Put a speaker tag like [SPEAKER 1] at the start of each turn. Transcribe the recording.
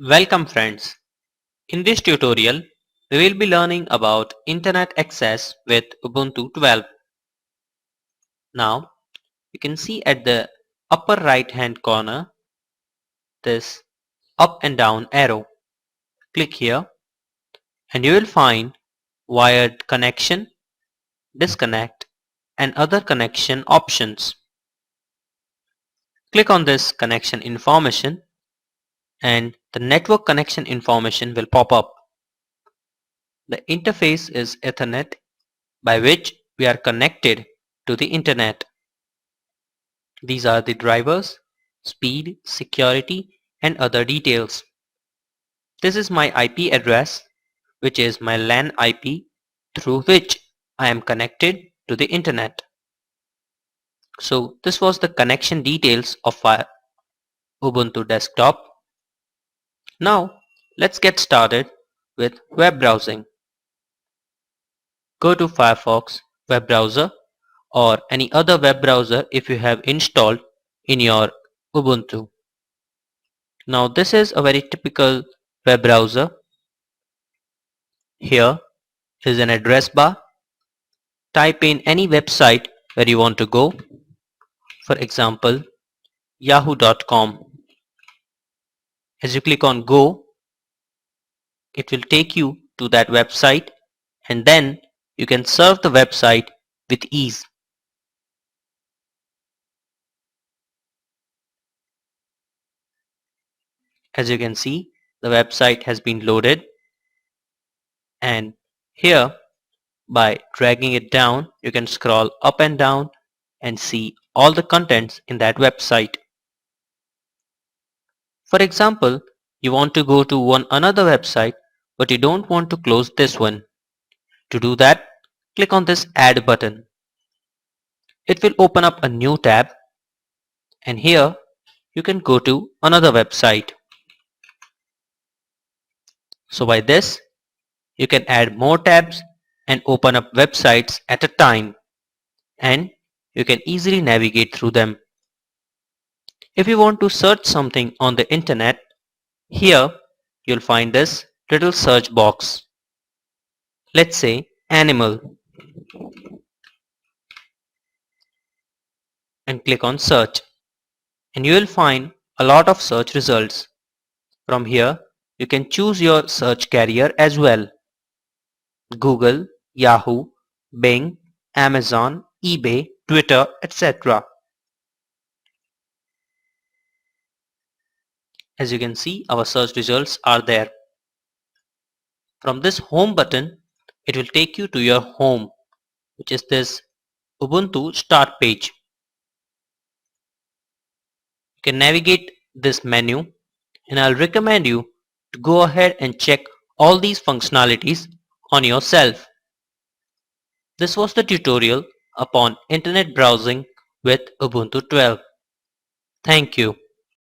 [SPEAKER 1] Welcome friends. In this tutorial, we will be learning about Internet access with Ubuntu 12. Now, you can see at the upper right hand corner this up and down arrow. Click here and you will find wired connection, disconnect and other connection options. Click on this connection information and the network connection information will pop up. The interface is Ethernet by which we are connected to the internet. These are the drivers, speed, security and other details. This is my IP address, which is my LAN IP through which I am connected to the internet. So this was the connection details of our Ubuntu desktop. Now let's get started with web browsing. Go to Firefox web browser or any other web browser if you have installed in your Ubuntu. Now this is a very typical web browser. Here is an address bar. Type in any website where you want to go. For example, yahoo.com. As you click on go, it will take you to that website and then you can surf the website with ease. As you can see, the website has been loaded, and here by dragging it down you can scroll up and down and see all the contents in that website. For example, you want to go to another website but you don't want to close this one. To do that, click on this add button. It will open up a new tab and here you can go to another website. So by this you can add more tabs and open up websites at a time, and you can easily navigate through them. If you want to search something on the internet, here you'll find this little search box. Let's say animal and click on search, and you will find a lot of search results. From here you can choose your search carrier as well. Google, Yahoo, Bing, Amazon, eBay, Twitter, etc. As you can see, our search results are there. From this home button, it will take you to your home, which is this Ubuntu start page. You can navigate this menu, and I'll recommend you to go ahead and check all these functionalities on yourself. This was the tutorial upon internet browsing with Ubuntu 12. Thank you.